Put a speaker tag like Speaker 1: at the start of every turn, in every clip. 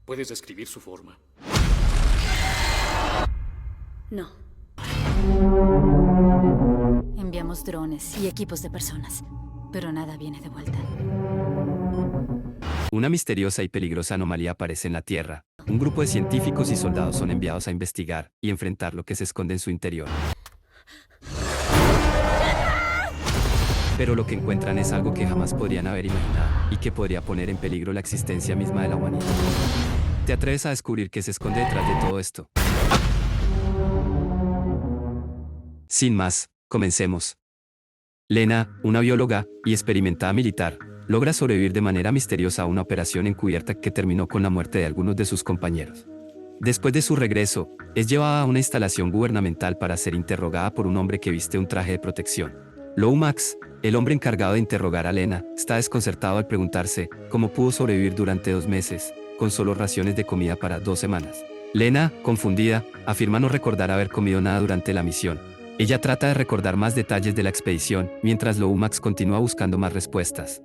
Speaker 1: ¿Puedes describir su forma?
Speaker 2: No. Enviamos drones y equipos de personas, pero nada viene de vuelta.
Speaker 3: Una misteriosa y peligrosa anomalía aparece en la Tierra. Un grupo de científicos y soldados son enviados a investigar y enfrentar lo que se esconde en su interior. Pero lo que encuentran es algo que jamás podrían haber imaginado y que podría poner en peligro la existencia misma de la humanidad. ¿Te atreves a descubrir qué se esconde detrás de todo esto? Sin más, comencemos. Lena, una bióloga y experimentada militar, logra sobrevivir de manera misteriosa a una operación encubierta que terminó con la muerte de algunos de sus compañeros. Después de su regreso, es llevada a una instalación gubernamental para ser interrogada por un hombre que viste un traje de protección. Lomax, el hombre encargado de interrogar a Lena, está desconcertado al preguntarse cómo pudo sobrevivir durante 2 meses, con solo raciones de comida para 2 semanas. Lena, confundida, afirma no recordar haber comido nada durante la misión. Ella trata de recordar más detalles de la expedición, mientras Lomax continúa buscando más respuestas.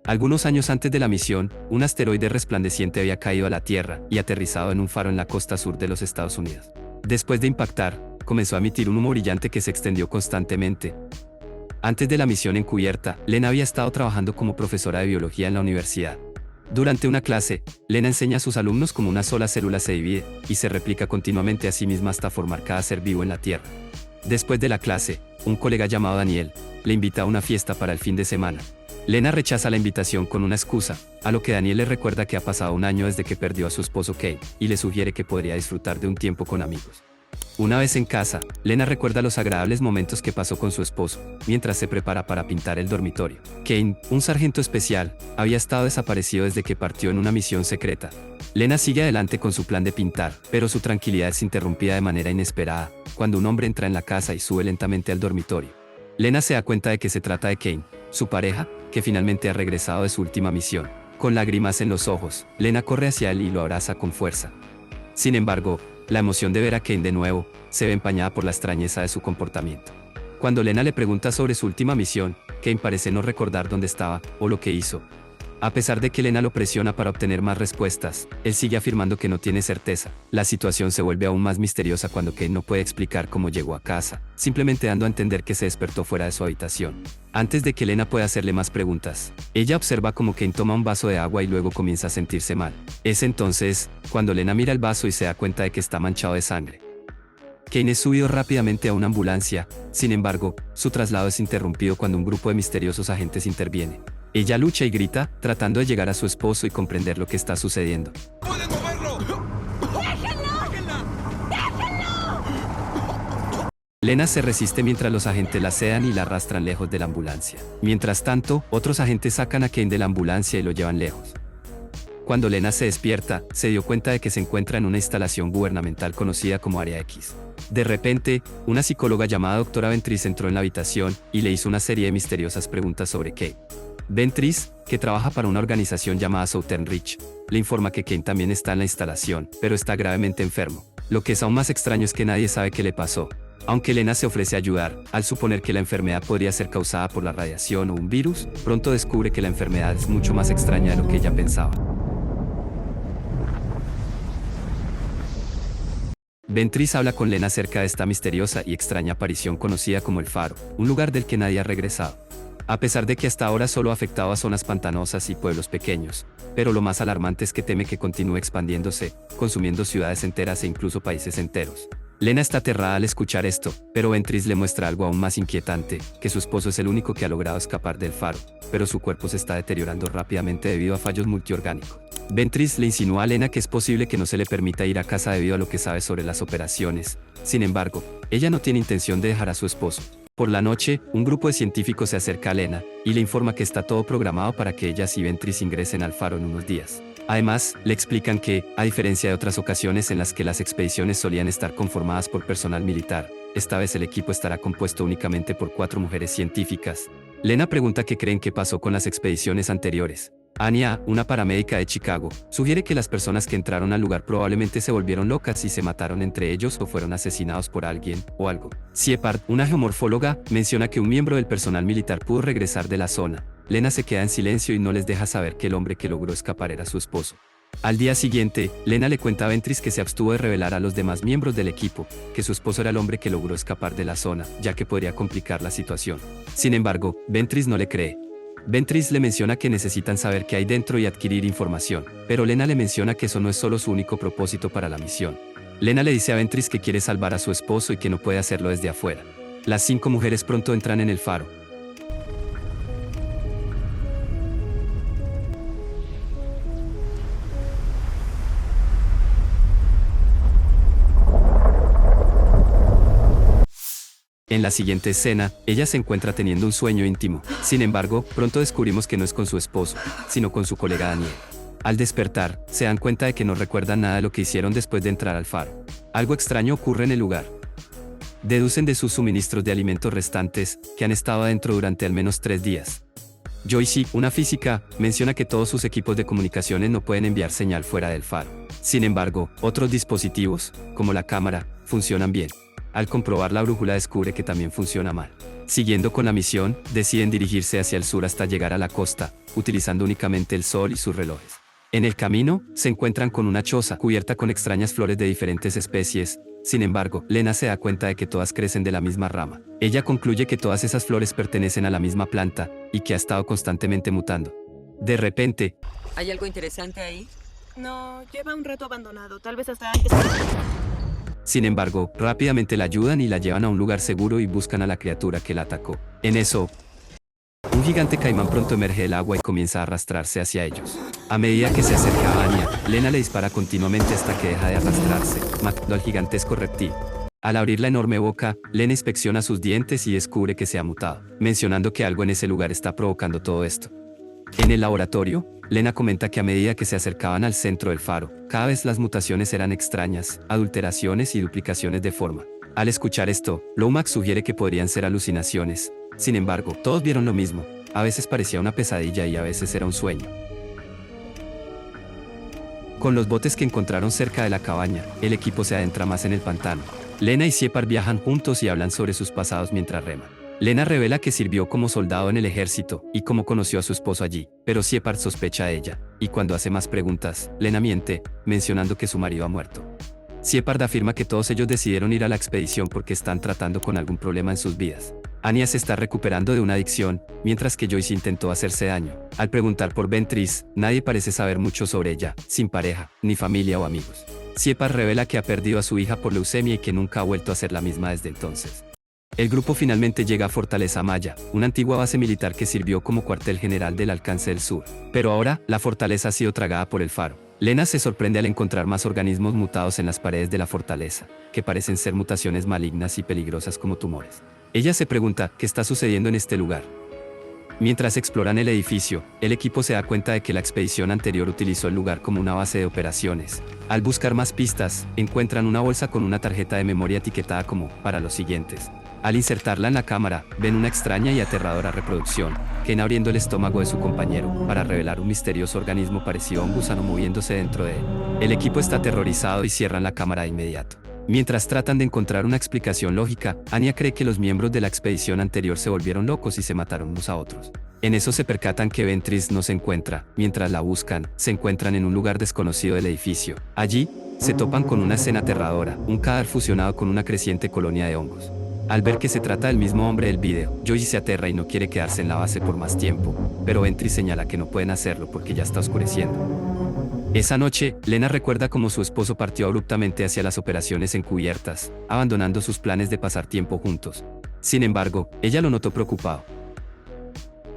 Speaker 3: Algunos años antes de la misión, un asteroide resplandeciente había caído a la Tierra y aterrizado en un faro en la costa sur de los Estados Unidos. Después de impactar, comenzó a emitir un humo brillante que se extendió constantemente. Antes de la misión encubierta, Lena había estado trabajando como profesora de biología en la universidad. Durante una clase, Lena enseña a sus alumnos cómo una sola célula se divide y se replica continuamente a sí misma hasta formar cada ser vivo en la Tierra. Después de la clase, un colega llamado Daniel le invita a una fiesta para el fin de semana. Lena rechaza la invitación con una excusa, a lo que Daniel le recuerda que ha pasado 1 año desde que perdió a su esposo Kane, y le sugiere que podría disfrutar de un tiempo con amigos. Una vez en casa, Lena recuerda los agradables momentos que pasó con su esposo, mientras se prepara para pintar el dormitorio. Kane, un sargento especial, había estado desaparecido desde que partió en una misión secreta. Lena sigue adelante con su plan de pintar, pero su tranquilidad es interrumpida de manera inesperada, cuando un hombre entra en la casa y sube lentamente al dormitorio. Lena se da cuenta de que se trata de Kane, su pareja, que finalmente ha regresado de su última misión. Con lágrimas en los ojos, Lena corre hacia él y lo abraza con fuerza. Sin embargo, la emoción de ver a Kane de nuevo se ve empañada por la extrañeza de su comportamiento. Cuando Lena le pregunta sobre su última misión, Kane parece no recordar dónde estaba o lo que hizo. A pesar de que Lena lo presiona para obtener más respuestas, él sigue afirmando que no tiene certeza. La situación se vuelve aún más misteriosa cuando Kane no puede explicar cómo llegó a casa, simplemente dando a entender que se despertó fuera de su habitación. Antes de que Lena pueda hacerle más preguntas, ella observa cómo Kane toma un vaso de agua y luego comienza a sentirse mal. Es entonces cuando Lena mira el vaso y se da cuenta de que está manchado de sangre. Kane es subido rápidamente a una ambulancia, sin embargo, su traslado es interrumpido cuando un grupo de misteriosos agentes interviene. Ella lucha y grita, tratando de llegar a su esposo y comprender lo que está sucediendo.
Speaker 4: ¡Pueden moverlo! ¡Déjenlo!
Speaker 3: Lena se resiste mientras los agentes la sedan y la arrastran lejos de la ambulancia. Mientras tanto, otros agentes sacan a Kane de la ambulancia y lo llevan lejos. Cuando Lena se despierta, se dio cuenta de que se encuentra en una instalación gubernamental conocida como Área X. De repente, una psicóloga llamada Dra. Ventris entró en la habitación y le hizo una serie de misteriosas preguntas sobre Kane. Ventris, que trabaja para una organización llamada Southern Reach, le informa que Kane también está en la instalación, pero está gravemente enfermo. Lo que es aún más extraño es que nadie sabe qué le pasó. Aunque Lena se ofrece a ayudar, al suponer que la enfermedad podría ser causada por la radiación o un virus, pronto descubre que la enfermedad es mucho más extraña de lo que ella pensaba. Ventris habla con Lena acerca de esta misteriosa y extraña aparición conocida como el Faro, un lugar del que nadie ha regresado. A pesar de que hasta ahora solo ha afectado a zonas pantanosas y pueblos pequeños, pero lo más alarmante es que teme que continúe expandiéndose, consumiendo ciudades enteras e incluso países enteros. Lena está aterrada al escuchar esto, pero Ventris le muestra algo aún más inquietante, que su esposo es el único que ha logrado escapar del Faro, pero su cuerpo se está deteriorando rápidamente debido a fallos multiorgánicos. Ventris le insinúa a Lena que es posible que no se le permita ir a casa debido a lo que sabe sobre las operaciones. Sin embargo, ella no tiene intención de dejar a su esposo. Por la noche, un grupo de científicos se acerca a Lena y le informa que está todo programado para que ellas y Ventris ingresen al Faro en unos días. Además, le explican que, a diferencia de otras ocasiones en las que las expediciones solían estar conformadas por personal militar, esta vez el equipo estará compuesto únicamente por 4 mujeres científicas. Lena pregunta qué creen que pasó con las expediciones anteriores. Anya, una paramédica de Chicago, sugiere que las personas que entraron al lugar probablemente se volvieron locas y se mataron entre ellos o fueron asesinados por alguien o algo. Siepard, una geomorfóloga, menciona que un miembro del personal militar pudo regresar de la zona. Lena se queda en silencio y no les deja saber que el hombre que logró escapar era su esposo. Al día siguiente, Lena le cuenta a Ventris que se abstuvo de revelar a los demás miembros del equipo, que su esposo era el hombre que logró escapar de la zona, ya que podría complicar la situación. Sin embargo, Ventris no le cree. Ventris le menciona que necesitan saber qué hay dentro y adquirir información, pero Lena le menciona que eso no es solo su único propósito para la misión. Lena le dice a Ventris que quiere salvar a su esposo y que no puede hacerlo desde afuera. Las 5 mujeres pronto entran en el faro. En la siguiente escena, ella se encuentra teniendo un sueño íntimo. Sin embargo, pronto descubrimos que no es con su esposo, sino con su colega Daniel. Al despertar, se dan cuenta de que no recuerdan nada de lo que hicieron después de entrar al faro. Algo extraño ocurre en el lugar. Deducen de sus suministros de alimentos restantes, que han estado adentro durante al menos 3 días. Joyce, una física, menciona que todos sus equipos de comunicaciones no pueden enviar señal fuera del faro. Sin embargo, otros dispositivos, como la cámara, funcionan bien. Al comprobar la brújula descubre que también funciona mal. Siguiendo con la misión, deciden dirigirse hacia el sur hasta llegar a la costa, utilizando únicamente el sol y sus relojes. En el camino, se encuentran con una choza cubierta con extrañas flores de diferentes especies. Sin embargo, Lena se da cuenta de que todas crecen de la misma rama. Ella concluye que todas esas flores pertenecen a la misma planta, y que ha estado constantemente mutando. De repente,
Speaker 1: ¿Hay algo interesante ahí?
Speaker 5: No, lleva un rato abandonado, tal vez hasta antes.
Speaker 3: sin embargo, rápidamente la ayudan y la llevan a un lugar seguro y buscan a la criatura que la atacó. En eso, un gigante caimán pronto emerge del agua y comienza a arrastrarse hacia ellos. A medida que se acerca a Anya, Lena le dispara continuamente hasta que deja de arrastrarse, matando al gigantesco reptil. Al abrir la enorme boca, Lena inspecciona sus dientes y descubre que se ha mutado, mencionando que algo en ese lugar está provocando todo esto. En el laboratorio, Lena comenta que a medida que se acercaban al centro del faro, cada vez las mutaciones eran extrañas, adulteraciones y duplicaciones de forma. Al escuchar esto, Lomax sugiere que podrían ser alucinaciones. Sin embargo, todos vieron lo mismo. A veces parecía una pesadilla y a veces era un sueño. Con los botes que encontraron cerca de la cabaña, el equipo se adentra más en el pantano. Lena y Shepard viajan juntos y hablan sobre sus pasados mientras reman. Lena revela que sirvió como soldado en el ejército y cómo conoció a su esposo allí, pero Shepard sospecha de ella, y cuando hace más preguntas, Lena miente, mencionando que su marido ha muerto. Shepard afirma que todos ellos decidieron ir a la expedición porque están tratando con algún problema en sus vidas. Anya se está recuperando de una adicción, mientras que Joyce intentó hacerse daño. Al preguntar por Ventris, nadie parece saber mucho sobre ella, sin pareja, ni familia o amigos. Shepard revela que ha perdido a su hija por leucemia y que nunca ha vuelto a ser la misma desde entonces. El grupo finalmente llega a Fortaleza Maya, una antigua base militar que sirvió como cuartel general del Alcance del Sur. Pero ahora, la fortaleza ha sido tragada por el faro. Lena se sorprende al encontrar más organismos mutados en las paredes de la fortaleza, que parecen ser mutaciones malignas y peligrosas como tumores. Ella se pregunta qué está sucediendo en este lugar. Mientras exploran el edificio, el equipo se da cuenta de que la expedición anterior utilizó el lugar como una base de operaciones. Al buscar más pistas, encuentran una bolsa con una tarjeta de memoria etiquetada como "para los siguientes". Al insertarla en la cámara, ven una extraña y aterradora reproducción, Ken abriendo el estómago de su compañero, para revelar un misterioso organismo parecido a un gusano moviéndose dentro de él. El equipo está aterrorizado y cierran la cámara de inmediato. Mientras tratan de encontrar una explicación lógica, Anya cree que los miembros de la expedición anterior se volvieron locos y se mataron unos a otros. En eso se percatan que Ventris no se encuentra. Mientras la buscan, se encuentran en un lugar desconocido del edificio. Allí, se topan con una escena aterradora, un cadáver fusionado con una creciente colonia de hongos. Al ver que se trata del mismo hombre del video, Joyce se aterra y no quiere quedarse en la base por más tiempo, pero Ventris señala que no pueden hacerlo porque ya está oscureciendo. Esa noche, Lena recuerda cómo su esposo partió abruptamente hacia las operaciones encubiertas, abandonando sus planes de pasar tiempo juntos. Sin embargo, ella lo notó preocupado.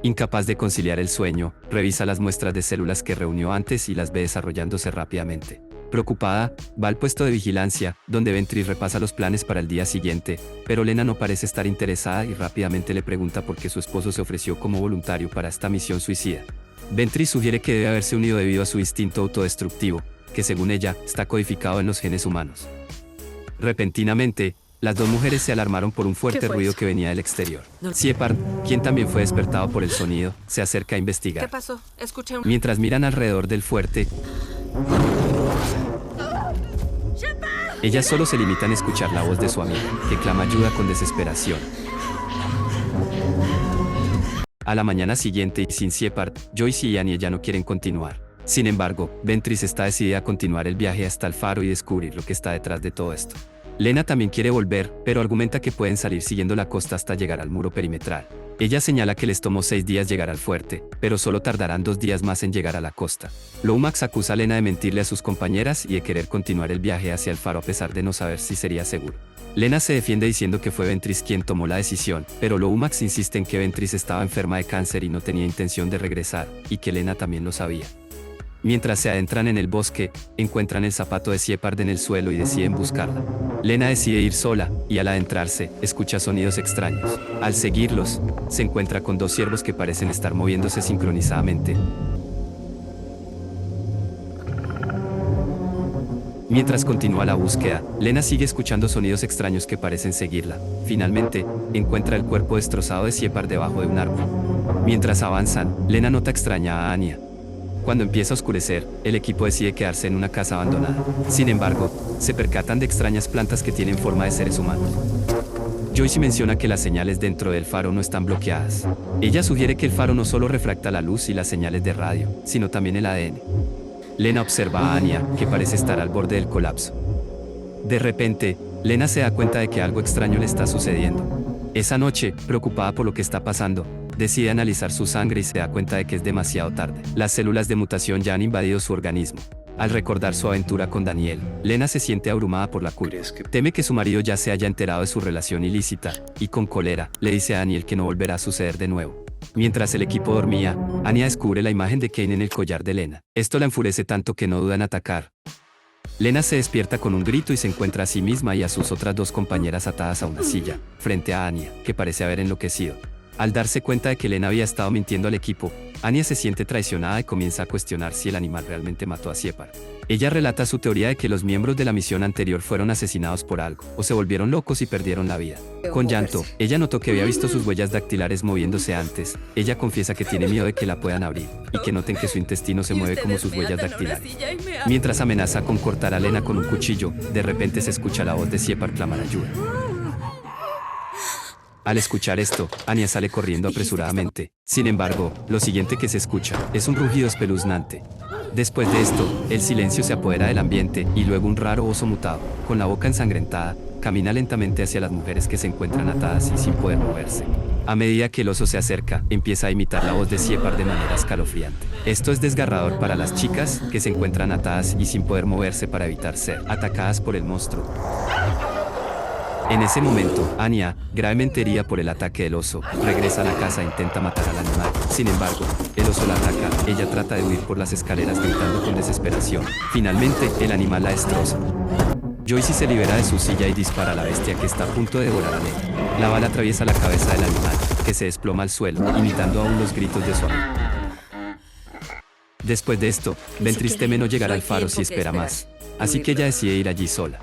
Speaker 3: Incapaz de conciliar el sueño, revisa las muestras de células que reunió antes y las ve desarrollándose rápidamente. Preocupada, va al puesto de vigilancia, donde Ventris repasa los planes para el día siguiente, pero Lena no parece estar interesada y rápidamente le pregunta por qué su esposo se ofreció como voluntario para esta misión suicida. Ventris sugiere que debe haberse unido debido a su instinto autodestructivo, que según ella, está codificado en los genes humanos. Repentinamente, las dos mujeres se alarmaron por un fuerte ruido que venía del exterior. Shepard, quien también fue despertado por el sonido, se acerca a investigar.
Speaker 5: ¿Qué pasó? Escuché un...
Speaker 3: Mientras miran alrededor del fuerte, ellas solo se limitan a escuchar la voz de su amiga, que clama ayuda con desesperación. A la mañana siguiente y sin Shepard, Joyce y Annie ya no quieren continuar. Sin embargo, Ventris está decidida a continuar el viaje hasta el faro y descubrir lo que está detrás de todo esto. Lena también quiere volver, pero argumenta que pueden salir siguiendo la costa hasta llegar al muro perimetral. Ella señala que les tomó 6 días llegar al fuerte, pero solo tardarán 2 días más en llegar a la costa. Lomax acusa a Lena de mentirle a sus compañeras y de querer continuar el viaje hacia el faro a pesar de no saber si sería seguro. Lena se defiende diciendo que fue Ventris quien tomó la decisión, pero Lomax insiste en que Ventris estaba enferma de cáncer y no tenía intención de regresar, y que Lena también lo sabía. Mientras se adentran en el bosque, encuentran el zapato de Shepard en el suelo y deciden buscarla. Lena decide ir sola, y al adentrarse, escucha sonidos extraños. Al seguirlos, se encuentra con 2 ciervos que parecen estar moviéndose sincronizadamente. Mientras continúa la búsqueda, Lena sigue escuchando sonidos extraños que parecen seguirla. Finalmente, encuentra el cuerpo destrozado de Shepard debajo de un árbol. Mientras avanzan, Lena nota extraña a Anya. Cuando empieza a oscurecer, el equipo decide quedarse en una casa abandonada. Sin embargo, se percatan de extrañas plantas que tienen forma de seres humanos. Joyce menciona que las señales dentro del faro no están bloqueadas. Ella sugiere que el faro no solo refracta la luz y las señales de radio, sino también el ADN. Lena observa a Anya, que parece estar al borde del colapso. De repente, Lena se da cuenta de que algo extraño le está sucediendo. Esa noche, preocupada por lo que está pasando, decide analizar su sangre y se da cuenta de que es demasiado tarde. Las células de mutación ya han invadido su organismo. Al recordar su aventura con Daniel, Lena se siente abrumada por la culpa. Teme que su marido ya se haya enterado de su relación ilícita, y con cólera, le dice a Daniel que no volverá a suceder de nuevo. Mientras el equipo dormía, Anya descubre la imagen de Kane en el collar de Lena. Esto la enfurece tanto que no duda en atacar. Lena se despierta con un grito y se encuentra a sí misma y a sus otras 2 compañeras atadas a una silla, frente a Anya, que parece haber enloquecido. Al darse cuenta de que Lena había estado mintiendo al equipo, Anya se siente traicionada y comienza a cuestionar si el animal realmente mató a Shepard. Ella relata su teoría de que los miembros de la misión anterior fueron asesinados por algo, o se volvieron locos y perdieron la vida. Con llanto, ella notó que había visto sus huellas dactilares moviéndose antes. Ella confiesa que tiene miedo de que la puedan abrir, y que noten que su intestino se mueve como sus huellas dactilares. Mientras amenaza con cortar a Lena con un cuchillo, de repente se escucha la voz de Shepard clamar ayuda. Al escuchar esto, Anya sale corriendo apresuradamente. Sin embargo, lo siguiente que se escucha es un rugido espeluznante. Después de esto, el silencio se apodera del ambiente y luego un raro oso mutado, con la boca ensangrentada, camina lentamente hacia las mujeres que se encuentran atadas y sin poder moverse. A medida que el oso se acerca, empieza a imitar la voz de Shepard de manera escalofriante. Esto es desgarrador para las chicas, que se encuentran atadas y sin poder moverse para evitar ser atacadas por el monstruo. En ese momento, Anya, gravemente herida por el ataque del oso, regresa a la casa e intenta matar al animal. Sin embargo, el oso la ataca. Ella trata de huir por las escaleras gritando con desesperación. Finalmente, el animal la destroza. Joyce se libera de su silla y dispara a la bestia que está a punto de devorar a Lena. La bala atraviesa la cabeza del animal, que se desploma al suelo, imitando aún los gritos de su amigo. Después de esto, Ventris teme no llegar al faro si espera más. Así que ella decide ir allí sola.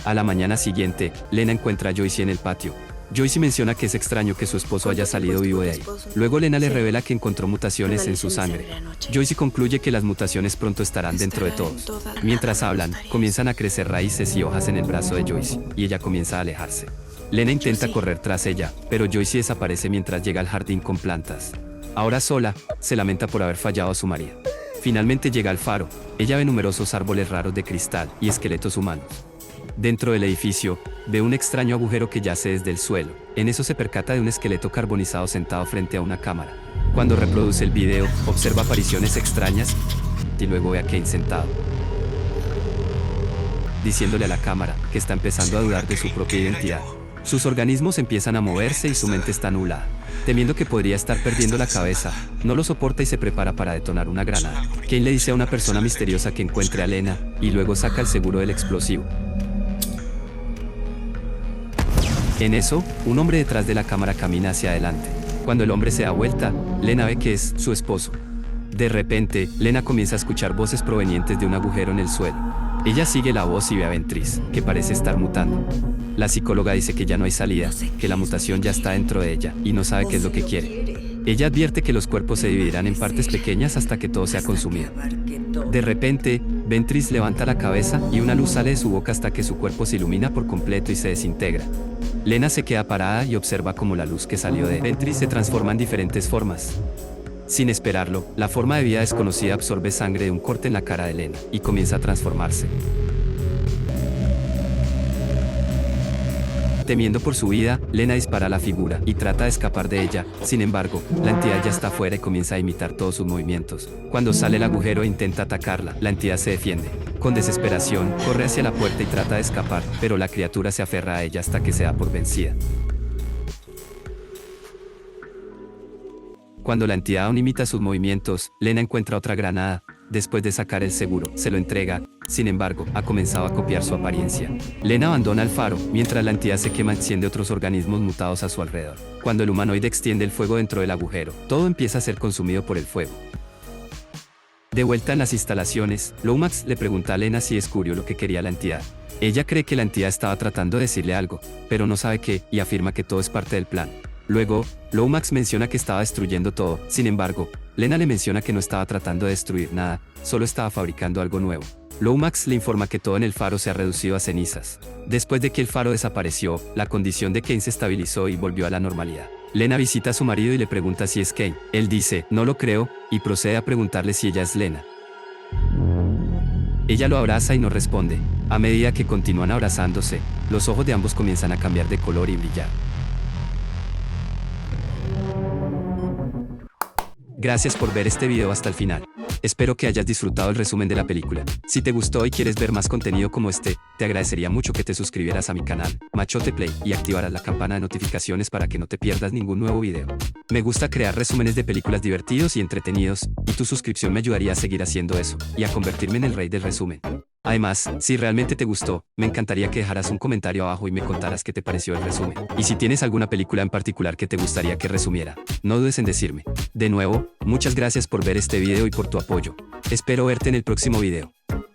Speaker 3: A la mañana siguiente, Lena encuentra a Joyce en el patio. Joyce menciona que es extraño que su esposo haya salido vivo de ahí. Luego Lena le revela que encontró mutaciones en su sangre. Joyce concluye que las mutaciones pronto estarán dentro de todos. Mientras hablan, comienzan a crecer raíces y hojas en el brazo de Joyce, y ella comienza a alejarse. Lena intenta correr tras ella, pero Joyce desaparece mientras llega al jardín con plantas. Ahora sola, se lamenta por haber fallado a su marido. Finalmente llega al faro. Ella ve numerosos árboles raros de cristal y esqueletos humanos. Dentro del edificio, ve un extraño agujero que yace desde el suelo. En eso se percata de un esqueleto carbonizado sentado frente a una cámara. Cuando reproduce el video, observa apariciones extrañas y luego ve a Kane sentado, diciéndole a la cámara que está empezando a dudar de su propia identidad. Sus organismos empiezan a moverse y su mente está nublada. Temiendo que podría estar perdiendo la cabeza, no lo soporta y se prepara para detonar una granada. Kane le dice a una persona misteriosa que encuentre a Lena y luego saca el seguro del explosivo. En eso, un hombre detrás de la cámara camina hacia adelante. Cuando el hombre se da vuelta, Lena ve que es su esposo. De repente, Lena comienza a escuchar voces provenientes de un agujero en el suelo. Ella sigue la voz y ve a Ventris, que parece estar mutando. La psicóloga dice que ya no hay salida, que la mutación ya está dentro de ella, y no sabe qué es lo que quiere. Ella advierte que los cuerpos se dividirán en partes pequeñas hasta que todo sea consumido. De repente, Ventris levanta la cabeza y una luz sale de su boca hasta que su cuerpo se ilumina por completo y se desintegra. Lena se queda parada y observa cómo la luz que salió de Ventris se transforma en diferentes formas. Sin esperarlo, la forma de vida desconocida absorbe sangre de un corte en la cara de Lena y comienza a transformarse. Temiendo por su vida, Lena dispara a la figura y trata de escapar de ella. Sin embargo, la entidad ya está afuera y comienza a imitar todos sus movimientos. Cuando sale el agujero e intenta atacarla, la entidad se defiende. Con desesperación, corre hacia la puerta y trata de escapar, pero la criatura se aferra a ella hasta que se da por vencida. Cuando la entidad aún imita sus movimientos, Lena encuentra otra granada. Después de sacar el seguro, se lo entrega. Sin embargo, ha comenzado a copiar su apariencia. Lena abandona el faro, mientras la entidad se quema y enciende otros organismos mutados a su alrededor. Cuando el humanoide extiende el fuego dentro del agujero, todo empieza a ser consumido por el fuego. De vuelta en las instalaciones, Lomax le pregunta a Lena si descubrió lo que quería la entidad. Ella cree que la entidad estaba tratando de decirle algo, pero no sabe qué, y afirma que todo es parte del plan. Luego, Lomax menciona que estaba destruyendo todo. Sin embargo, Lena le menciona que no estaba tratando de destruir nada, solo estaba fabricando algo nuevo. Lomax le informa que todo en el faro se ha reducido a cenizas. Después de que el faro desapareció, la condición de Kane se estabilizó y volvió a la normalidad. Lena visita a su marido y le pregunta si es Kane. Él dice, no lo creo, y procede a preguntarle si ella es Lena. Ella lo abraza y no responde. A medida que continúan abrazándose, los ojos de ambos comienzan a cambiar de color y brillar. Gracias por ver este video hasta el final. Espero que hayas disfrutado el resumen de la película. Si te gustó y quieres ver más contenido como este, te agradecería mucho que te suscribieras a mi canal, Machote Play, y activaras la campana de notificaciones para que no te pierdas ningún nuevo video. Me gusta crear resúmenes de películas divertidos y entretenidos, y tu suscripción me ayudaría a seguir haciendo eso, y a convertirme en el rey del resumen. Además, si realmente te gustó, me encantaría que dejaras un comentario abajo y me contaras qué te pareció el resumen. Y si tienes alguna película en particular que te gustaría que resumiera, no dudes en decirme. De nuevo, muchas gracias por ver este video y por tu apoyo. Espero verte en el próximo video.